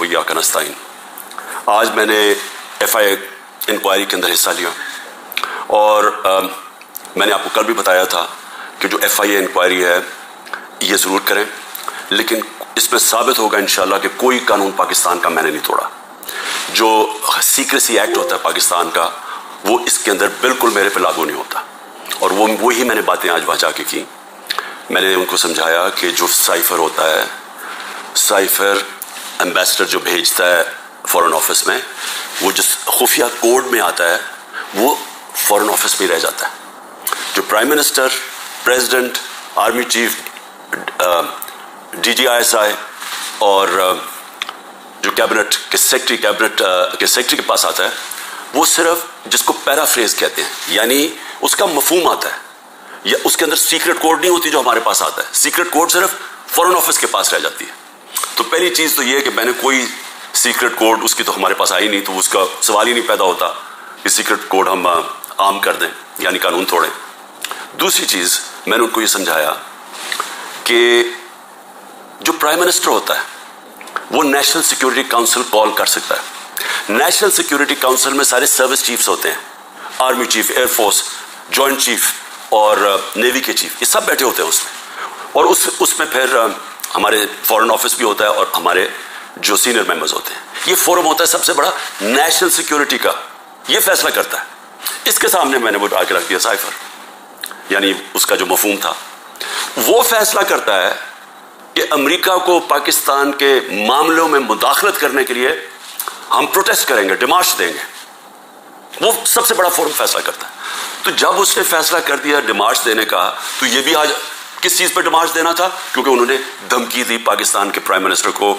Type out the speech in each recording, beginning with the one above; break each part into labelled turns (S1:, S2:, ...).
S1: व इय्याका नस्ताईन। आज मैंने FIA इंक्वायरी के अंदर हिस्सा लिया और मैंने आपको कल भी बताया था कि जो FIA इंक्वायरी है ये ज़रूर करें, लेकिन इसमें साबित होगा इंशाल्लाह कि कोई कानून पाकिस्तान का मैंने नहीं तोड़ा। जो सीक्रेसी एक्ट होता है पाकिस्तान का वो इसके अंदर बिल्कुल मेरे पे लागू नहीं होता। और वही मैंने बातें आज वहाँ जाके की। मैंने उनको समझाया कि जो साइफर होता है, साइफर एम्बेसडर जो भेजता है फॉरेन ऑफिस में, वो जिस खुफिया कोड में आता है वो फॉरेन ऑफिस में रह जाता है। जो prime minister, president, army chief, DGISI और जो कैबिनेट के सेक्रेटरी के पास आता है, वो सिर्फ जिसको पैराफ्रेज कहते हैं, यानी उसका मफहूम आता है, या उसके अंदर सीक्रेट कोड नहीं होती जो हमारे पास आता है। सीक्रेट कोड सिर्फ फॉरेन ऑफिस के पास रह जाती है। तो पहली चीज तो ये है कि मैंने कोई सीक्रेट कोड उसकी तो हमारे पास आई नहीं, तो उसका सवाल ही नहीं पैदा होता कि सीक्रेट कोड हम आम कर दें, यानी कानून तोड़ें। दूसरी चीज मैंने उनको ये समझाया कि जो प्राइम मिनिस्टर होता है वो नेशनल सिक्योरिटी काउंसिल कॉल कर सकता है। नेशनल सिक्योरिटी काउंसिल में सारे सर्विस चीफ्स होते हैं, army chief, air force, joint chief और नेवी के चीफ, ये सब बैठे होते हैं उसमें। और उसमें फिर हमारे फॉरेन ऑफिस भी होता है और हमारे जो सीनियर मेंबर्स होते हैं। ये फोरम होता है सबसे बड़ा नेशनल सिक्योरिटी का, ये फैसला करता है। इसके सामने मैंने वो आके रख दिया साइफर, यानी उसका जो मफहूम था। वो फैसला करता है कि अमेरिका को पाकिस्तान के मामलों में मुदाखलत करने के लिए हम प्रोटेस्ट करेंगे, डिमार्च देंगे। वो सबसे बड़ा फोरम फैसला करता है। तो जब उसने फैसला कर दिया डिमार्च देने का, तो ये भी आज किस चीज पर डिमार्च देना था? क्योंकि उन्होंने धमकी दी पाकिस्तान के प्राइम मिनिस्टर को,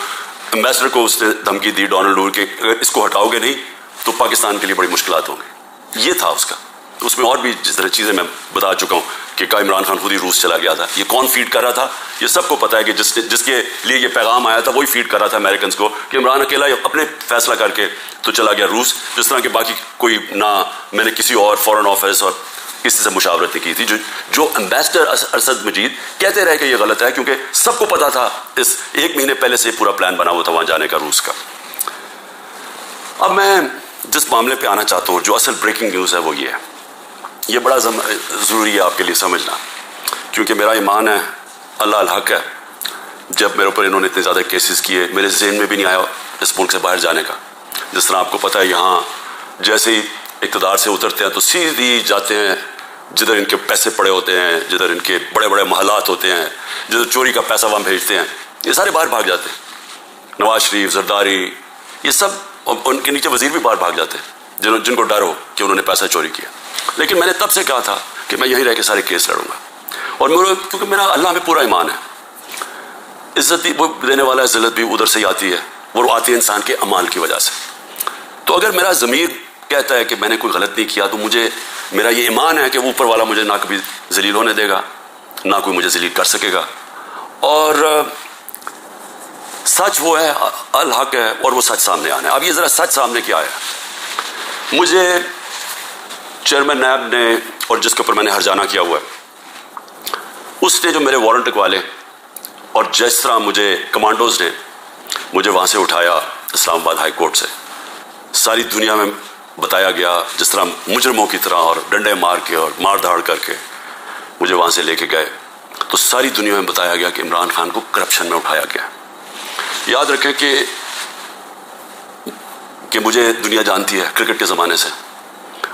S1: एम्बेसडर को उसने धमकी दी डोनाल्ड डूर के, अगर इसको हटाओगे नहीं तो पाकिस्तान के लिए बड़ी मुश्किलात होंगी। ये था उसका। तो उसमें और भी जिस तरह चीजें मैं बता चुका हूं कि इमरान खान खुद ही रूस चला गया था। ये कौन फीड कर रहा था? ये सबको पता है कि जिसके लिए ये पैगाम आया था वही फीड कर रहा था अमेरिकन को कि इमरान अकेला अपने फैसला करके तो चला गया रूस, जिस तरह के बाकी कोई ना मैंने किसी और फॉरेन ऑफिस और किसी से मुशावरत की थी। जो एम्बेसडर अरशद मजीद कहते रहे कि ये गलत है, क्योंकि सबको पता था, इस 1 महीने पहले से पूरा प्लान बना हुआ था वहां जाने का रूस का। अब मैं जिस मामले पे आना चाहता हूं, जो असल ब्रेकिंग न्यूज है वो ये है। ये बड़ा ज़रूरी है आपके लिए समझना, क्योंकि मेरा ईमान है अल्लाह अल हक है। जब मेरे ऊपर इन्होंने इतने ज़्यादा केसेस किए, मेरे ज़हन में भी नहीं आया इस मुल्क से बाहर जाने का। जिस तरह आपको पता है, यहाँ जैसे ही इक़्तिदार से उतरते हैं तो सीधी जाते हैं जिधर इनके पैसे पड़े होते हैं, जिधर इनके बड़े बड़े महलात होते हैं, जिधर चोरी का पैसा वहाँ भेजते हैं, ये सारे बाहर भाग जाते हैं। नवाज शरीफ, जरदारी, ये सब, उनके नीचे वजीर भी बाहर भाग जाते हैं जिनको डर हो कि उन्होंने पैसा चोरी किया। लेकिन मैंने तब से कहा था कि मैं यहीं रह के सारे केस लड़ूंगा, और क्योंकि मेरा अल्लाह में पूरा ईमान है। इज्जत वो देने वाला है, जिल्लत भी उधर से ही आती है, वो आती है इंसान के अमाल की वजह से। तो अगर मेरा ज़मीर कहता है कि मैंने कोई गलत नहीं किया, तो मेरा ये ईमान है कि ऊपर वाला मुझे ना कभी जलील होने देगा, ना कोई मुझे जलील कर सकेगा। और सच वो है, अल हक है, और वो सच सामने आना है। अब ये जरा सच सामने क्या आया, मुझे चेयरमैन नैब ने, और जिसके ऊपर मैंने हरजाना किया हुआ है, उसने जो मेरे वारंट वाले और जिस तरह मुझे कमांडोज ने मुझे वहां से उठाया इस्लामाबाद हाई कोर्ट से, सारी दुनिया में बताया गया जिस तरह मुजरमों की तरह, और डंडे मार के और मार धाड़ करके मुझे वहां से लेके गए, तो सारी दुनिया में बताया गया कि इमरान खान को करप्शन में उठाया गया। याद रखें कि मुझे दुनिया जानती है क्रिकेट के ज़माने से,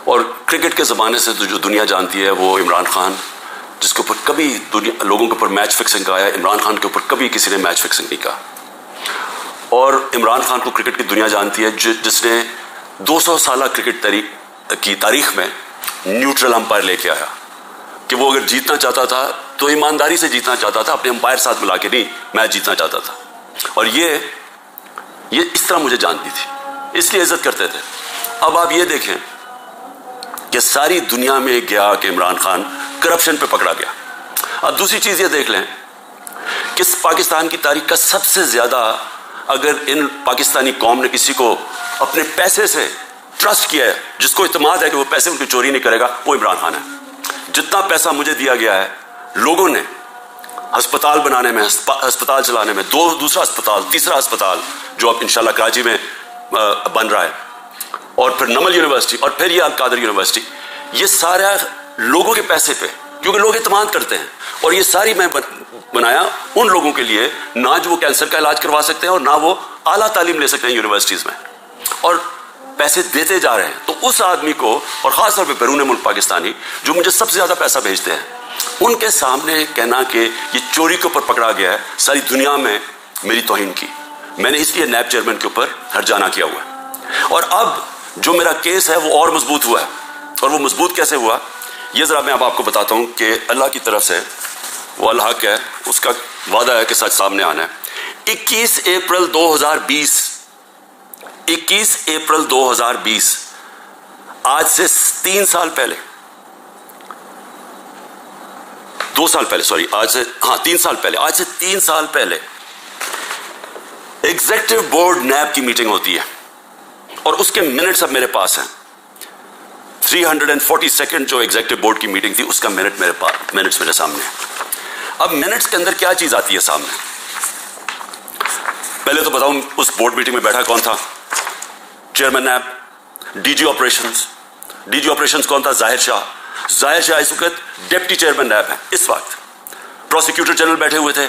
S1: और क्रिकेट के ज़माने से जो दुनिया जानती है वो इमरान खान, जिसके ऊपर कभी लोगों के ऊपर मैच फिक्सिंग का आया, इमरान खान के ऊपर कभी किसी ने मैच फिक्सिंग नहीं कहा। और इमरान खान को क्रिकेट की दुनिया जानती है, जिसने 200 साल क्रिकेट की तारीख में न्यूट्रल अंपायर लेके आया, कि वो अगर जीतना चाहता था तो ईमानदारी से जीतना चाहता था, अपने अंपायर साथ मिला के नहीं मैच जीतना चाहता था। और ये इस तरह मुझे जानती थी, इसलिए इज्जत करते थे। अब आप ये देखें कि सारी दुनिया में गया कि इमरान खान करप्शन पे पकड़ा गया। अब दूसरी चीज ये देख लें कि पाकिस्तान की तारीख का सबसे ज्यादा, अगर इन पाकिस्तानी कौम ने किसी को अपने पैसे से ट्रस्ट किया है, जिसको इत्मीनान है कि वो पैसे उनकी चोरी नहीं करेगा, वो इमरान खान है। जितना पैसा मुझे दिया गया है, लोगों ने अस्पताल बनाने में, अस्पताल चलाने में, दूसरा अस्पताल, तीसरा अस्पताल जो अब इंशाल्लाह कराची में बन रहा है, और फिर नमल यूनिवर्सिटी, और फिर ये अल-कादर यूनिवर्सिटी, ये सारा लोगों के पैसे पे, क्योंकि लोग इत्मीनान करते हैं। और ये सारी मैं बनाया उन लोगों के लिए, ना जो वो कैंसर का इलाज करवा सकते हैं और ना वो आला तालीम ले सकते हैं यूनिवर्सिटीज में, और पैसे देते जा रहे हैं। तो उस आदमी को, और खासतौर पर बैरून मुल्क पाकिस्तानी जो मुझे सबसे ज्यादा पैसा भेजते हैं, उनके सामने कहना कि ये चोरी के ऊपर पकड़ा गया है, सारी दुनिया में मेरी तौहीन की। मैंने इसलिए नैब चेयरमैन के ऊपर हर्जाना किया हुआ है। और अब जो मेरा केस है वो और मजबूत हुआ है। और वो मजबूत कैसे हुआ, ये जरा मैं अब आपको बताता हूं कि अल्लाह की तरफ से वो अल हक है, उसका वादा है कि सच सामने आना है। 21 अप्रैल 2020, आज से 3 साल पहले, 2 साल पहले, सॉरी, आज से 3 साल पहले, आज से 3 साल पहले एग्जीक्यूटिव बोर्ड नैब की मीटिंग होती है, और उसके मिनट्स अब मेरे पास हैं। 342nd जो एग्जीक्यूटिव बोर्ड की मीटिंग थी, उसका मिनट्स मेरे सामने है। अब मिनट्स के अंदर क्या चीज आती है सामने, पहले तो बताऊं उस बोर्ड मीटिंग में बैठा कौन था। चेयरमैन नैब, डीजी ऑपरेशंस कौन था, जाहिर शाह इस वक्त डिप्टी चेयरमैन नैब है। इस वक्त प्रोसिक्यूटर जनरल बैठे हुए थे,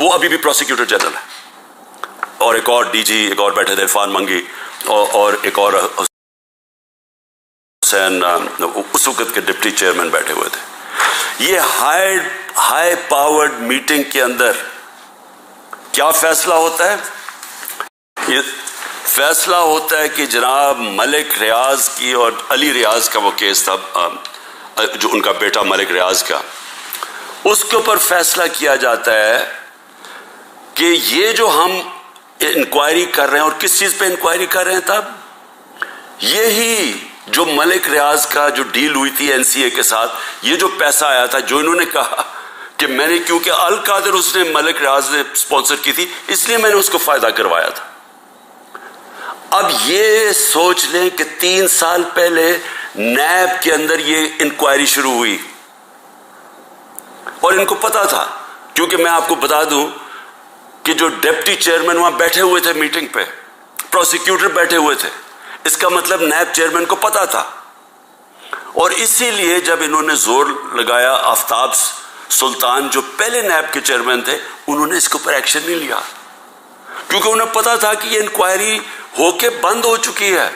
S1: वो अभी भी प्रोसिक्यूटर जनरल है, और एक और डीजी, एक और बैठे थे इरफान मंगी, और एक और हुसैन, उस वक्त के डिप्टी चेयरमैन बैठे हुए थे। ये हाई पावर्ड मीटिंग के अंदर क्या फैसला होता है, ये फैसला होता है कि जनाब मलिक रियाज की और अली रियाज का वो केस था, जो उनका बेटा मलिक रियाज का, उसके ऊपर फैसला किया जाता है कि ये जो हम इंक्वायरी कर रहे हैं, और किस चीज पे इंक्वायरी कर रहे हैं, तब यही जो मलिक रियाज का जो डील हुई थी एनसीए के साथ, ये जो पैसा आया था, जो इन्होंने कहा कि मैंने, क्योंकि अल कादर उसने मलिक रियाज ने स्पॉन्सर की थी, इसलिए मैंने उसको फायदा करवाया था। अब ये सोच लें कि 3 साल पहले नैब के अंदर ये इंक्वायरी शुरू हुई, और इनको पता था, क्योंकि मैं आपको बता दूं कि जो डिप्टी चेयरमैन वहां बैठे हुए थे मीटिंग पे, प्रोसिक्यूटर बैठे हुए थे, इसका मतलब नैब चेयरमैन को पता था। और इसीलिए जब इन्होंने जोर लगाया, आफ्ताब सुल्तान जो पहले नैब के चेयरमैन थे, उन्होंने इसके ऊपर एक्शन नहीं लिया, क्योंकि उन्हें पता था कि ये इंक्वायरी होके बंद हो चुकी है।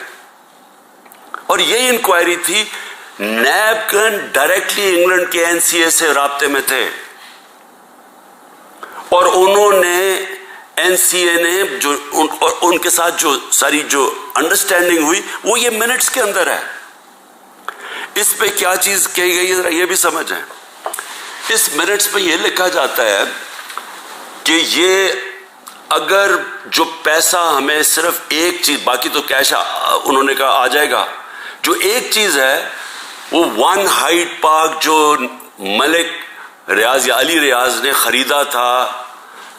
S1: और ये इंक्वायरी थी, नैब डायरेक्टली इंग्लैंड के एनसीए से राब्ते में थे, और उन्होंने एनसीए ने जो उनके साथ जो सारी जो अंडरस्टैंडिंग हुई, वो ये मिनट्स के अंदर है। इस पे क्या चीज कही गई है, ये भी समझें। इस मिनट्स पे ये लिखा जाता है कि ये अगर जो पैसा हमें सिर्फ एक चीज, बाकी तो कैश उन्होंने कहा आ जाएगा, जो एक चीज है वो 1 हाइड पार्क जो मलिक रियाज या अली रियाज ने खरीदा था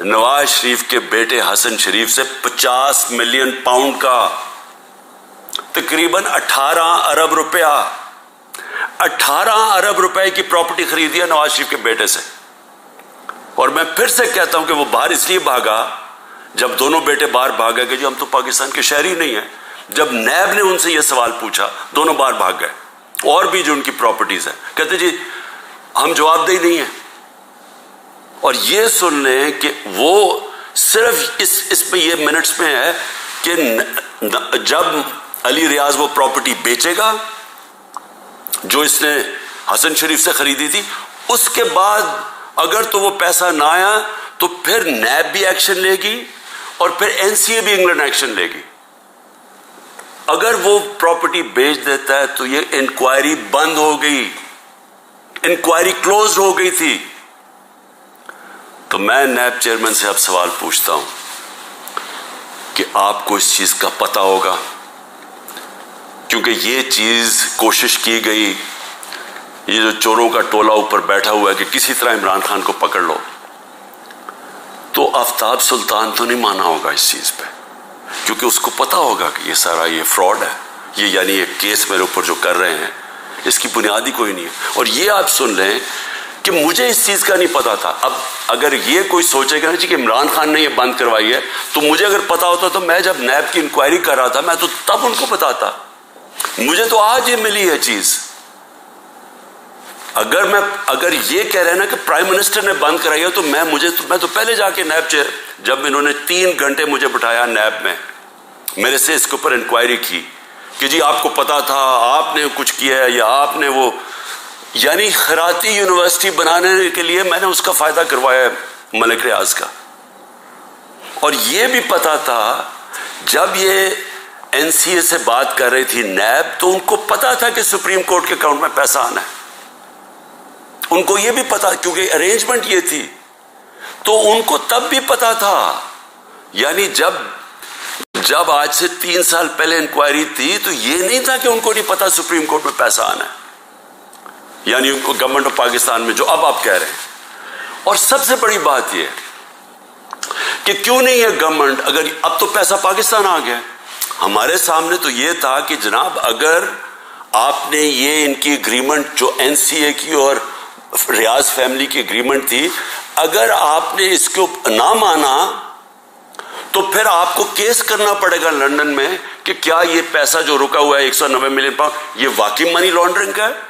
S1: नवाज शरीफ के बेटे हसन शरीफ से 50 मिलियन पाउंड का, तकरीबन 18 अरब रुपया, 18 अरब रुपए की प्रॉपर्टी खरीदी है नवाज शरीफ के बेटे से। और मैं फिर से कहता हूं कि वो बाहर इसलिए भागा, जब दोनों बेटे बाहर भाग गए कि हम तो पाकिस्तान के शहरी नहीं है। जब नैब ने उनसे यह सवाल पूछा, दोनों बाहर भाग गए। और भी जो उनकी प्रॉपर्टीज है, कहते जी हम जवाबदेही नहीं है। और ये सुन लें कि वो सिर्फ इस पे ये मिनट्स में है कि जब अली रियाज वो प्रॉपर्टी बेचेगा जो इसने हसन शरीफ से खरीदी थी, उसके बाद अगर तो वो पैसा ना आया तो फिर नैब भी एक्शन लेगी और फिर एनसीए भी इंग्लैंड एक्शन लेगी। अगर वो प्रॉपर्टी बेच देता है तो ये इंक्वायरी बंद हो गई, इंक्वायरी क्लोज हो गई थी। तो मैं नैब चेयरमैन से अब सवाल पूछता हूं कि आपको इस चीज का पता होगा, क्योंकि ये चीज कोशिश की गई, ये जो चोरों का टोला ऊपर बैठा हुआ है कि किसी तरह इमरान खान को पकड़ लो, तो आफ्ताब सुल्तान तो नहीं माना होगा इस चीज पे, क्योंकि उसको पता होगा कि ये सारा ये फ्रॉड है, ये यानी ये केस मेरे ऊपर जो कर रहे हैं इसकी बुनियाद ही कोई नहीं है। और ये आप सुन लें कि मुझे इस चीज का नहीं पता था। अब अगर ये कोई सोचेगा ना जी कि इमरान खान ने ये बंद करवाई है, तो मुझे अगर पता होता तो मैं जब नैब की इंक्वायरी कर रहा था मैं तो तब उनको बताता। मुझे तो आज ये मिली है चीज। अगर ये कह रहे हैं ना कि प्राइम मिनिस्टर ने बंद कराई है, तो मैं तो पहले जाके नैब चेयर, जब इन्होंने 3 घंटे मुझे बिठाया नैब में, मेरे से इसके ऊपर इंक्वायरी की कि जी आपको पता था, आपने कुछ किया है, या आपने वो, यानी खैराती यूनिवर्सिटी बनाने के लिए मैंने उसका फायदा करवाया है मलिक रियाज का। और ये भी पता था जब ये एनसीए से बात कर रही थी नैब, तो उनको पता था कि सुप्रीम कोर्ट के अकाउंट में पैसा आना है। उनको ये भी पता, क्योंकि अरेंजमेंट ये थी, तो उनको तब भी पता था। यानी जब आज से 3 साल पहले इंक्वायरी थी, तो ये नहीं था कि उनको नहीं पता सुप्रीम कोर्ट में पैसा आना है, यानी उनको गवर्नमेंट ऑफ पाकिस्तान में, जो अब आप कह रहे हैं। और सबसे बड़ी बात यह कि क्यों नहीं है गवर्नमेंट, अगर अब तो पैसा पाकिस्तान आ गया, हमारे सामने तो यह था कि जनाब अगर आपने ये इनकी एग्रीमेंट जो एनसीए की और रियाज फैमिली की एग्रीमेंट थी, अगर आपने इसको ना माना तो फिर आपको केस करना पड़ेगा लंदन में कि क्या ये पैसा जो रुका हुआ है 190 मिलियन पाउंड, ये वाकई मनी लॉन्ड्रिंग का है।